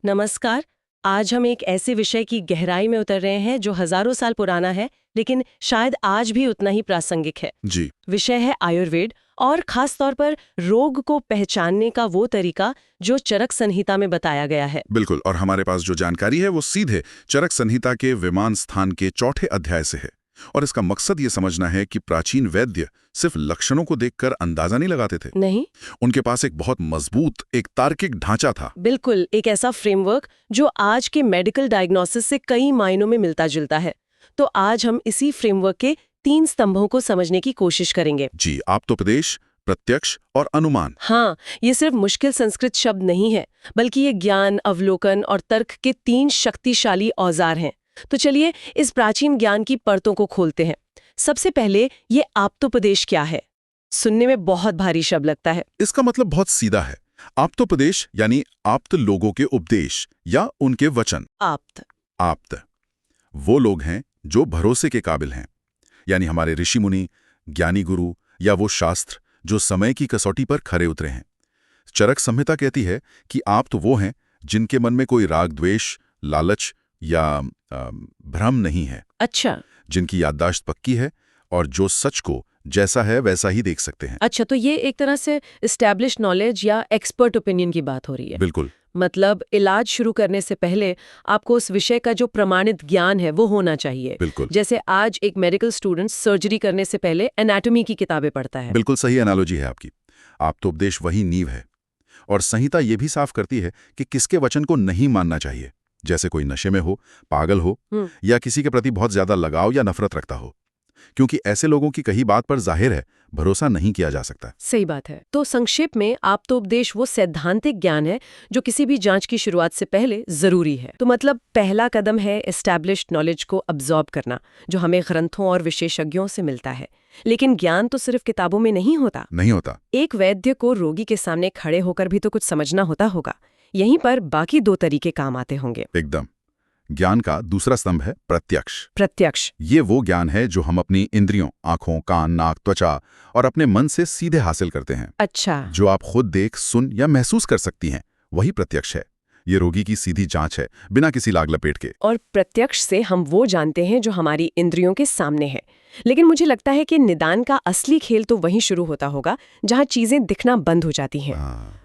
नमस्कार। आज हम एक ऐसे विषय की गहराई में उतर रहे हैं जो हजारों साल पुराना है, लेकिन शायद आज भी उतना ही प्रासंगिक है। जी। विषय है आयुर्वेद और खास तौर पर रोग को पहचानने का वो तरीका जो चरक संहिता में बताया गया है। बिल्कुल, और हमारे पास जो जानकारी है वो सीधे चरक संहिता के विमान स्थान के चौथे अध्याय से है। और इसका मकसद ये समझना है कि प्राचीन वैद्य सिर्फ लक्षणों को देखकर अंदाजा नहीं लगाते थे। नहीं, उनके पास एक बहुत मजबूत, एक तार्किक ढांचा था। बिल्कुल एक ऐसा फ्रेमवर्क जो आज के मेडिकल डायग्नोसिस से कई मायनों में मिलता जुलता है। तो आज हम इसी फ्रेमवर्क के 3 स्तंभों को समझने की कोशिश करेंगे। जी, आप्तोपदेश, प्रत्यक्ष और अनुमान। हाँ, ये सिर्फ मुश्किल संस्कृत शब्द नहीं है, बल्कि ये ज्ञान, अवलोकन और तर्क के 3 शक्तिशाली औजार हैं। तो चलिए इस प्राचीन ज्ञान की परतों को खोलते हैं। सबसे पहले ये आप्तोपदेश क्या है? सुनने में बहुत भारी शब्द लगता है। इसका मतलब बहुत सीधा है। आप्तोपदेश यानी आप्त लोगों के उपदेश या उनके वचन। आप्त आप्त वो लोग हैं जो भरोसे के काबिल हैं, यानी हमारे ऋषि मुनि, ज्ञानी गुरु या वो शास्त्र जो समय की कसौटी पर खरे उतरे हैं। चरक संहिता कहती है कि आप्त वो हैं जिनके मन में कोई राग, द्वेष, लालच या भ्रम नहीं है। अच्छा। जिनकी याददाश्त पक्की है और जो सच को जैसा है वैसा ही देख सकते हैं। अच्छा, तो ये एक तरह से एस्टैब्लिश्ड नॉलेज या एक्सपर्ट ओपिनियन की बात हो रही है। बिल्कुल। मतलब इलाज शुरू करने से पहले आपको उस विषय का जो प्रमाणित ज्ञान है वो होना चाहिए। बिल्कुल। जैसे आज एक मेडिकल स्टूडेंट सर्जरी करने से पहले एनाटॉमी की किताबें पढ़ता है। बिल्कुल सही एनालॉजी है आपकी। आप्तोपदेश वही नींव है। और संहिता ये भी साफ करती है कि किसके वचन को नहीं मानना चाहिए, जैसे कोई नशे में हो, पागल हो या किसी के प्रति बहुत ज्यादा लगाव या नफरत रखता हो, क्योंकि ऐसे लोगों की कही बात पर जाहिर है भरोसा नहीं किया जा सकता। सही बात है। तो संक्षेप में आप्तोपदेश वो सैद्धांतिक ज्ञान है जो किसी भी जांच की शुरुआत से पहले जरूरी है। तो मतलब पहला कदम है एस्टैब्लिश्ड नॉलेज को अब्जॉर्ब करना, जो हमें ग्रंथों और विशेषज्ञों से मिलता है। लेकिन ज्ञान तो सिर्फ किताबों में नहीं होता। एक वैद्य को रोगी के सामने खड़े होकर भी तो कुछ समझना होगा। यहीं पर बाकी 2 तरीके काम आते होंगे। एकदम। ज्ञान का दूसरा स्तंभ है प्रत्यक्ष। ये वो ज्ञान है जो हम अपनी इंद्रियों, आंखों, कान, नाक, त्वचा और अपने मन से सीधे हासिल करते हैं। अच्छा। जो आप खुद देख, सुन या महसूस कर सकती हैं, वही प्रत्यक्ष है। ये रोगी की सीधी जांच है, बिना किसी लाग लपेट के। और प्रत्यक्ष से हम वो जानते हैं जो हमारी इंद्रियों के सामने है। लेकिन मुझे लगता है कि निदान का असली खेल तो वहीं शुरू होता होगा जहाँ चीजें दिखना बंद हो जाती हैं।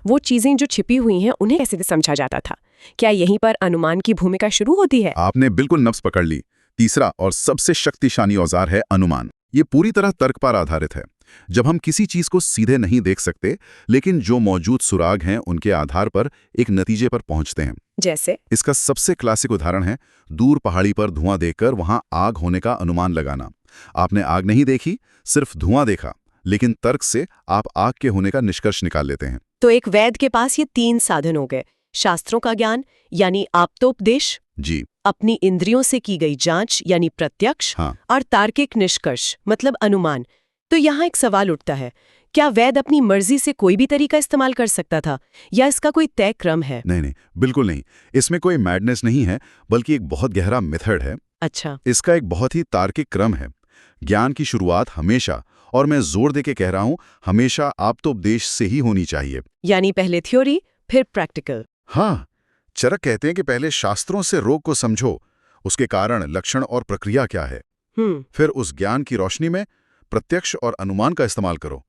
वो चीजें जो छिपी हुई हैं उन्हें कैसे समझा जाता था? क्या यहीं पर अनुमान की भूमिका शुरू होती है? आपने बिल्कुल नब्ज पकड़ ली। तीसरा और सबसे शक्तिशाली औजार है अनुमान। ये पूरी तरह तर्क पर आधारित है। जब हम किसी चीज को सीधे नहीं देख सकते, लेकिन जो मौजूद सुराग हैं उनके आधार पर एक नतीजे पर पहुंचते हैं। जैसे? इसका सबसे क्लासिक उदाहरण है दूर पहाड़ी पर धुआं देखकर वहां आग होने का अनुमान लगाना। आपने आग नहीं देखी, सिर्फ धुआं देखा, लेकिन तर्क से आप आग के होने का निष्कर्ष निकाल लेते हैं। तो एक वैद्य के पास ये 3 साधन हो गए: शास्त्रों का ज्ञान यानी आप्तोपदेश, जी, अपनी इंद्रियों से की गई जांच यानी प्रत्यक्ष, हाँ। और तार्किक निष्कर्ष मतलब अनुमान। तो यहाँ एक सवाल उठता है, क्या वैद्य अपनी मर्जी से कोई भी तरीका इस्तेमाल कर सकता था या इसका कोई तय क्रम है? नहीं, बिल्कुल नहीं। इसमें कोई मैडनेस नहीं है, बल्कि एक बहुत गहरा मेथड है। अच्छा। इसका एक बहुत ही तार्किक क्रम है। ज्ञान की शुरुआत हमेशा, और मैं जोर देके कह रहा हूं, हमेशा आप्तोपदेश से ही होनी चाहिए। यानी पहले थ्योरी फिर प्रैक्टिकल। हाँ, चरक कहते हैं कि पहले शास्त्रों से रोग को समझो, उसके कारण, लक्षण और प्रक्रिया क्या है। फिर उस ज्ञान की रोशनी में प्रत्यक्ष और अनुमान का इस्तेमाल करो।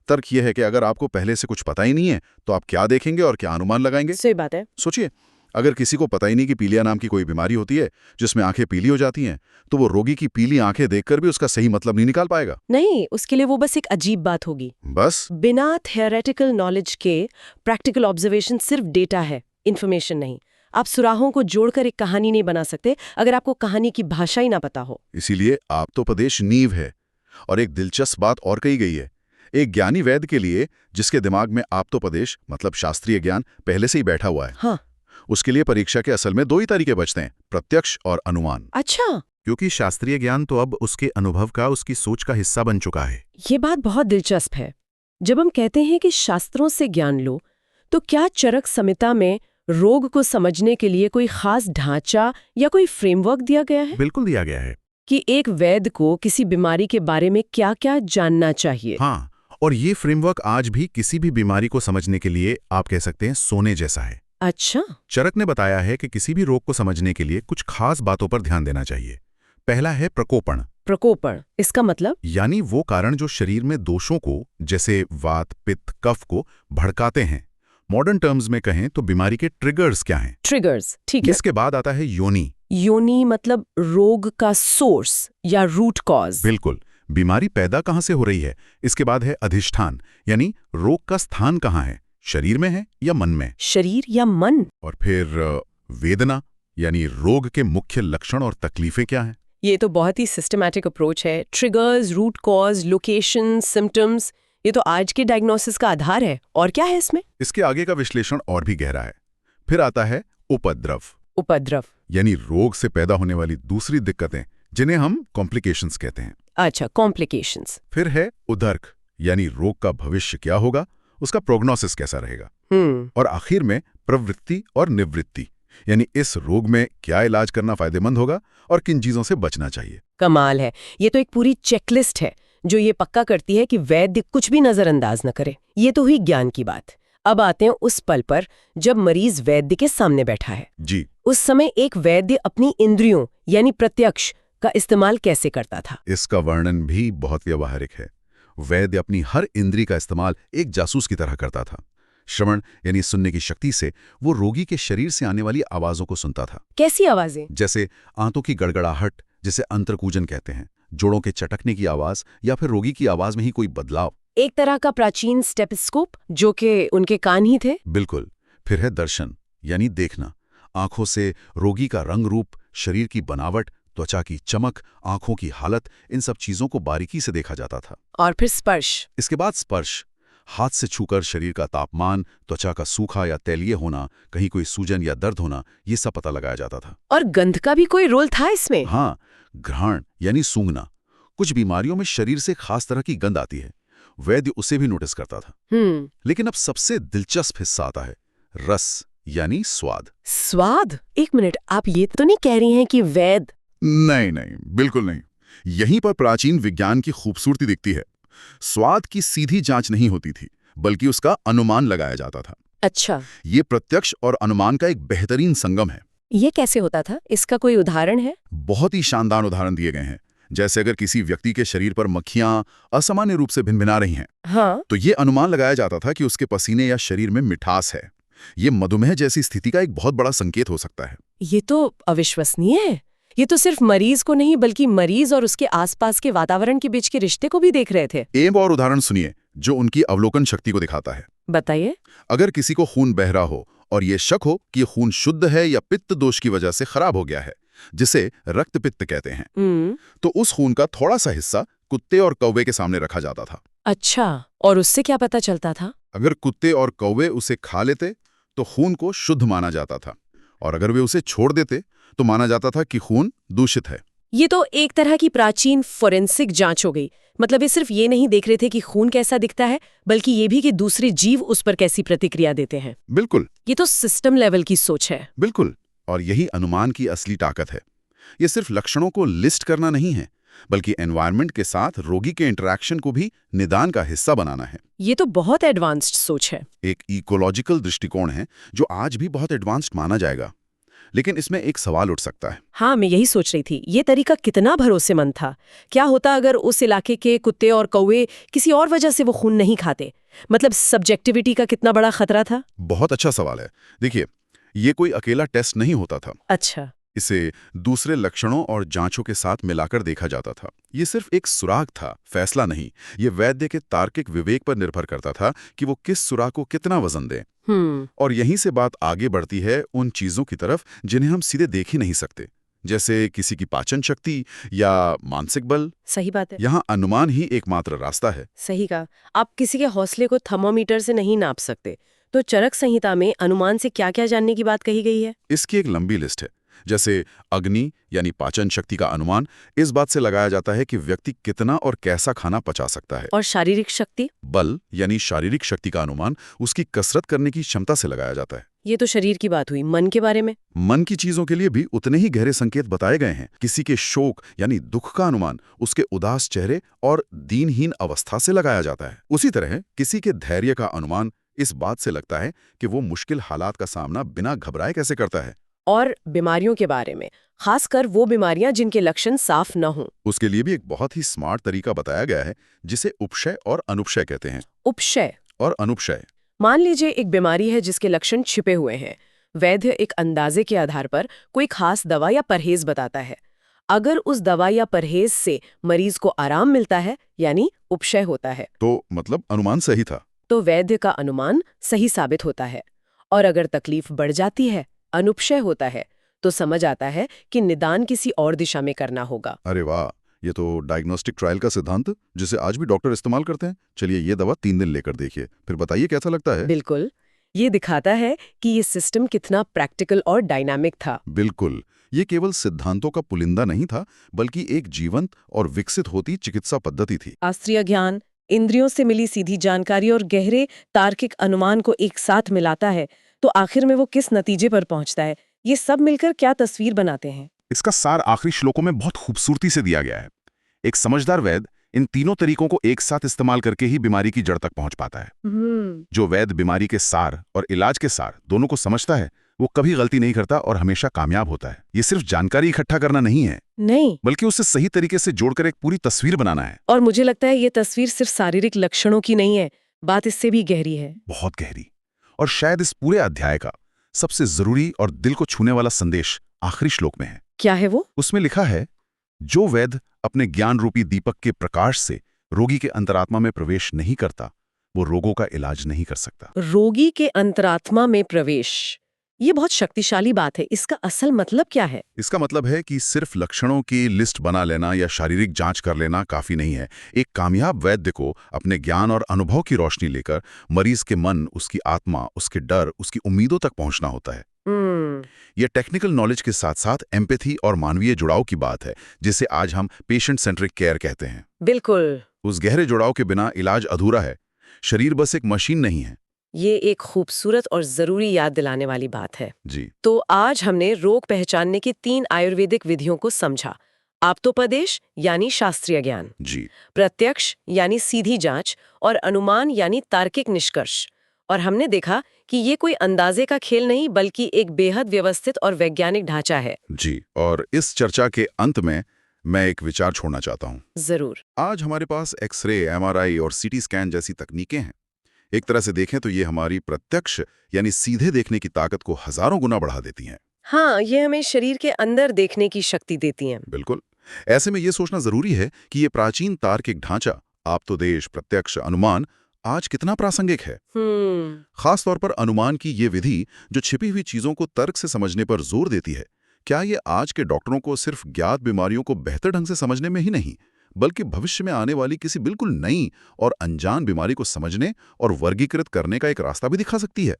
तर्क यह है कि अगर आपको पहले से कुछ पता ही नहीं है तो आप क्या देखेंगे और क्या अनुमान लगाएंगे। सही बात है। सोचिए, अगर किसी को पता ही नहीं कि पीलिया नाम की कोई बीमारी होती है जिसमें आंखें पीली हो जाती हैं, तो वो रोगी की पीली आंखें देखकर भी उसका सही मतलब नहीं निकाल पाएगा। नहीं, उसके लिए वो बस एक अजीब बात होगी। बस बिना थियोरेटिकल नॉलेज के प्रैक्टिकल ऑब्जर्वेशन सिर्फ डेटा है, इंफॉर्मेशन नहीं। आप सुराहों को जोड़कर एक कहानी नहीं बना सकते अगर आपको कहानी की भाषा ही ना पता हो। इसीलिए आप्तोपदेश नींव है। और एक दिलचस्प बात और कही गई है, एक ज्ञानी वैद्य के लिए जिसके दिमाग में आप्तोपदेश मतलब शास्त्रीय ज्ञान पहले से ही बैठा हुआ है, हाँ, उसके लिए परीक्षा के असल में 2 ही तरीके बचते हैं, प्रत्यक्ष और अनुमान। अच्छा। क्योंकि शास्त्रीय ज्ञान तो अब उसके अनुभव का, उसकी सोच का हिस्सा बन चुका है। ये बात बहुत दिलचस्प है। जब हम कहते हैं कि शास्त्रों से ज्ञान लो, तो क्या चरक संहिता में रोग को समझने के लिए कोई खास ढांचा या कोई फ्रेमवर्क दिया गया है? बिल्कुल दिया गया है कि एक वैद्य को किसी बीमारी के बारे में क्या-क्या जानना चाहिए। हाँ, और ये फ्रेमवर्क आज भी किसी भी बीमारी को समझने के लिए आप कह सकते हैं सोने जैसा है। अच्छा, चरक ने बताया है कि किसी भी रोग को समझने के लिए कुछ खास बातों पर ध्यान देना चाहिए। पहला है प्रकोपण, प्रकोपण, इसका मतलब? यानी वो कारण जो शरीर में दोषों को, जैसे वात, पित्त, कफ को भड़काते हैं। मॉडर्न टर्म्स में कहें तो बीमारी के ट्रिगर्स क्या हैं। ट्रिगर्स, ठीक है। इसके बाद आता है योनि। योनि मतलब रोग का सोर्स या रूट कॉज। बिल्कुल, बीमारी पैदा कहाँ से हो रही है। इसके बाद है अधिष्ठान, यानी रोग का स्थान कहाँ है, शरीर में है या मन में। शरीर या मन? और फिर वेदना, यानी रोग के मुख्य लक्षण और तकलीफें क्या हैं। ये तो बहुत ही सिस्टमैटिक अप्रोच है। Triggers, root cause, location, symptoms, ये तो आज के डायग्नोसिस का आधार है। और क्या है इसमें? इसके आगे का विश्लेषण और भी गहरा है। फिर आता है उपद्रव। उपद्रव यानी रोग से पैदा होने वाली दूसरी दिक्कतें, जिन्हें हम कॉम्प्लिकेशंस कहते हैं। अच्छा, कॉम्प्लिकेशंस। फिर है उदर्क, यानी रोग का भविष्य क्या होगा, उसका प्रोग्नोसिस कैसा रहेगा। और आखिर में प्रवृत्ति और निवृत्ति, यानी इस रोग में क्या इलाज करना फायदेमंद होगा और किन चीजों से बचना चाहिए। कमाल है, ये तो एक पूरी चेकलिस्ट है जो ये पक्का करती है कि वैद्य कुछ भी नजरअंदाज न करे। ये तो हुई ज्ञान की बात। अब आते हैं उस पल पर जब मरीज वैद्य के सामने बैठा है। जी। उस समय एक वैद्य अपनी इंद्रियों यानी प्रत्यक्ष का इस्तेमाल कैसे करता था? इसका वर्णन भी बहुत व्यावहारिक है। वैद्य अपनी हर इंद्री का इस्तेमाल एक जासूस की तरह करता था। श्रवण यानी सुनने की शक्ति से वो रोगी के शरीर से आने वाली आवाजों को सुनता था। कैसी आवाजें? जैसे आंतों की गड़गड़ाहट, जिसे अंतरकूजन कहते हैं, जोड़ों के चटकने की आवाज, या फिर रोगी की आवाज में ही कोई बदलाव। एक तरह का प्राचीन स्टेथोस्कोप जो कि उनके कान ही थे। बिल्कुल। फिर है दर्शन, यानी देखना। आंखों से रोगी का रंग रूप, शरीर की बनावट, त्वचा की चमक, आंखों की हालत, इन सब चीजों को बारीकी से देखा जाता था। और फिर स्पर्श। इसके बाद स्पर्श, हाथ से छूकर शरीर का तापमान, त्वचा का सूखा या तैलीय होना, कहीं कोई सूजन या दर्द होना, ये सब पता लगाया जाता था। और गंध का भी कोई रोल था इसमें? हाँ, घ्राण यानी सूंघना। कुछ बीमारियों में शरीर से खास तरह की गंध आती है, वैद्य उसे भी नोटिस करता था। लेकिन अब सबसे दिलचस्प हिस्सा आता है, रस यानी स्वाद। स्वाद? एक मिनट, आप ये तो नहीं कह रही हैं कि वैद्य? नहीं, बिल्कुल नहीं। यहीं पर प्राचीन विज्ञान की खूबसूरती दिखती है। स्वाद की सीधी जांच नहीं होती थी, बल्कि उसका अनुमान लगाया जाता था। अच्छा, ये प्रत्यक्ष और अनुमान का एक बेहतरीन संगम है। ये कैसे होता था? इसका कोई उदाहरण है? बहुत ही शानदार उदाहरण दिए गए हैं। जैसे अगर किसी व्यक्ति के शरीर पर मक्खियां असामान्य रूप से भिनभिना रही हैं, हाँ, तो ये अनुमान लगाया जाता था कि उसके पसीने या शरीर में मिठास है। ये मधुमेह जैसी स्थिति का एक बहुत बड़ा संकेत हो सकता है। ये तो अविश्वसनीय है। ये तो सिर्फ मरीज को नहीं बल्कि मरीज और उसके आसपास के वातावरण के बीच के रिश्ते को भी देख रहे थे। एक और उदाहरण सुनिए जो उनकी अवलोकन शक्ति को दिखाता है। बताइए। अगर किसी को खून बह रहा हो और ये शक हो कि खून शुद्ध है या पित्त दोष की वजह से खराब हो गया है, जिसे रक्त पित्त कहते हैं, तो उस खून का थोड़ा सा हिस्सा कुत्ते और कौवे के सामने रखा जाता था। अच्छा, और उससे क्या पता चलता था? अगर कुत्ते और कौवे उसे खा लेते तो खून को शुद्ध माना जाता था, और अगर वे उसे छोड़ देते तो माना जाता था कि खून दूषित है। ये तो एक तरह की प्राचीन फोरेंसिक जांच हो गई। मतलब ये सिर्फ ये नहीं देख रहे थे कि खून कैसा दिखता है, बल्कि ये भी कि दूसरे जीव उस पर कैसी प्रतिक्रिया देते हैं। बिल्कुल। ये तो सिस्टम लेवल की सोच है। बिल्कुल, और यही अनुमान की असली ताकत है। ये सिर्फ लक्षणों को लिस्ट करना नहीं है, बल्कि एनवायरनमेंट के साथ रोगी के इंटरैक्शन को भी निदान का हिस्सा बनाना है। ये तो बहुत एडवांस्ड सोच है। एक इकोलॉजिकल दृष्टिकोण है जो आज भी बहुत एडवांस्ड माना जाएगा। लेकिन इसमें एक सवाल उठ सकता है। हाँ, मैं यही सोच रही थी, ये तरीका कितना भरोसेमंद था? क्या होता अगर उस इलाके के कुत्ते और कौवे किसी और वजह से वो खून नहीं खाते? मतलब सब्जेक्टिविटी का कितना बड़ा खतरा था? बहुत अच्छा सवाल है। देखिए, ये कोई अकेला टेस्ट नहीं होता था। अच्छा, इसे दूसरे लक्षणों और जांचों के साथ मिलाकर देखा जाता था। ये सिर्फ एक सुराग था, फैसला नहीं। ये वैद्य के तार्किक विवेक पर निर्भर करता था कि वो किस सुराग को कितना वजन दें। और यहीं से बात आगे बढ़ती है उन चीजों की तरफ जिन्हें हम सीधे देख ही नहीं सकते, जैसे किसी की पाचन शक्ति या मानसिक बल। सही बात है। यहाँ अनुमान ही एकमात्र रास्ता है। सही कहा। आप किसी के हौसले को थर्मोमीटर से नहीं नाप सकते। तो चरक संहिता में अनुमान से क्या-क्या जानने की बात कही गई है? इसकी एक लंबी लिस्ट है। जैसे अग्नि यानी पाचन शक्ति का अनुमान इस बात से लगाया जाता है कि व्यक्ति कितना और कैसा खाना पचा सकता है। और शारीरिक शक्ति? बल यानी शारीरिक शक्ति का अनुमान उसकी कसरत करने की क्षमता से लगाया जाता है। ये तो शरीर की बात हुई। मन के बारे में? मन की चीजों के लिए भी उतने ही गहरे संकेत बताए गए हैं। किसी के शोक यानी दुख का अनुमान उसके उदास चेहरे और दीनहीन अवस्था से लगाया जाता है। उसी तरह किसी के धैर्य का अनुमान इस बात से लगता है कि वो मुश्किल हालात का सामना बिना घबराए कैसे करता है। और बीमारियों के बारे में, खासकर वो बीमारियां जिनके लक्षण साफ न हों। उसके लिए भी एक बहुत ही स्मार्ट तरीका बताया गया है, जिसे उपशय और अनुपशय कहते हैं। उपशय और अनुपशय, मान लीजिए एक बीमारी है जिसके लक्षण छिपे हुए हैं। वैद्य एक अंदाजे के आधार पर कोई खास दवा या परहेज बताता है। अगर उस दवा या परहेज से मरीज को आराम मिलता है, यानी उपशय होता है, तो मतलब अनुमान सही था। तो वैद्य का अनुमान सही साबित होता है। और अगर तकलीफ बढ़ जाती है, अनुपशय होता है, तो समझ आता है कि निदान किसी और दिशा में करना होगा। अरे वाह, ये तो डायग्नोस्टिक ट्रायल का सिद्धांत जिसे आज भी डॉक्टर इस्तेमाल करते हैं। चलिए, ये दवा 3 दिन लेकर देखिए, फिर बताइए कैसा लगता है। बिल्कुल, ये दिखाता है कि ये सिस्टम कितना प्रैक्टिकल और डायनामिक था। बिल्कुल, ये केवल सिद्धांतों का पुलिंदा नहीं था, बल्कि एक जीवंत और विकसित होती चिकित्सा पद्धति थी। शास्त्रीय ज्ञान इंद्रियों से मिली सीधी जानकारी और गहरे तार्किक अनुमान को एक साथ मिलाता है, तो आखिर में वो किस नतीजे पर पहुंचता है, ये सब मिलकर क्या तस्वीर बनाते हैं। इसका सार आखिरी श्लोकों में बहुत खूबसूरती से दिया गया है। एक समझदार वैद्य इन तीनों तरीकों को एक साथ इस्तेमाल करके ही बीमारी की जड़ तक पहुंच पाता है। जो वैद्य बीमारी के सार और इलाज के सार दोनों को समझता है, वो कभी गलती नहीं करता और हमेशा कामयाब होता है। ये सिर्फ जानकारी इकट्ठा करना नहीं है, नहीं, बल्कि उसे सही तरीके से जोड़कर एक पूरी तस्वीर बनाना है। और मुझे लगता है ये तस्वीर सिर्फ शारीरिक लक्षणों की नहीं है, बात इससे भी गहरी है। बहुत गहरी। और शायद इस पूरे अध्याय का सबसे जरूरी और दिल को छूने वाला संदेश आखिरी श्लोक में है। क्या है वो? उसमें लिखा है, जो वैद्य अपने ज्ञान रूपी दीपक के प्रकाश से रोगी के अंतरात्मा में प्रवेश नहीं करता, वो रोगों का इलाज नहीं कर सकता। रोगी के अंतरात्मा में प्रवेश, ये बहुत शक्तिशाली बात है। इसका असल मतलब क्या है? इसका मतलब है कि सिर्फ लक्षणों की लिस्ट बना लेना या शारीरिक जांच कर लेना काफी नहीं है। एक कामयाब वैद्य को अपने ज्ञान और अनुभव की रोशनी लेकर मरीज के मन, उसकी आत्मा, उसके डर, उसकी उम्मीदों तक पहुंचना होता है। यह टेक्निकल नॉलेज के साथ साथ एम्पैथी और मानवीय जुड़ाव की बात है, जिसे आज हम पेशेंट सेंट्रिक केयर कहते हैं। बिल्कुल। उस गहरे जुड़ाव के बिना इलाज अधूरा है। शरीर बस एक मशीन नहीं है। ये एक खूबसूरत और जरूरी याद दिलाने वाली बात है। जी। तो आज हमने रोग पहचानने की 3 आयुर्वेदिक विधियों को समझा। आप्तोपदेश यानी शास्त्रीय ज्ञान, जी। प्रत्यक्ष यानी सीधी जांच, और अनुमान यानी तार्किक निष्कर्ष। और हमने देखा कि ये कोई अंदाजे का खेल नहीं, बल्कि एक बेहद व्यवस्थित और वैज्ञानिक ढांचा है। जी। और इस चर्चा के अंत में मैं एक विचार छोड़ना चाहता हूँ। जरूर। आज हमारे पास एक्सरे, एमआरआई और सीटी स्कैन जैसी तकनीकें हैं। एक तरह से देखें तो ये हमारी प्रत्यक्ष यानी सीधे देखने की ताकत को हजारों गुना बढ़ा देती हैं। हाँ, ये हमें शरीर के अंदर देखने की शक्ति देती हैं। बिल्कुल। ऐसे में ये सोचना जरूरी है कि ये प्राचीन तार्किक ढांचा, आप्तोदेश, प्रत्यक्ष, अनुमान, आज कितना प्रासंगिक है। खास तौर पर अनुमान की ये विधि जो छिपी हुई चीजों को तर्क से समझने पर जोर देती है। क्या ये आज के डॉक्टरों को सिर्फ ज्ञात बीमारियों को बेहतर ढंग से समझने में ही नहीं, बल्कि भविष्य में आने वाली किसी बिल्कुल नई और अनजान बीमारी को समझने और वर्गीकृत करने का एक रास्ता भी दिखा सकती है?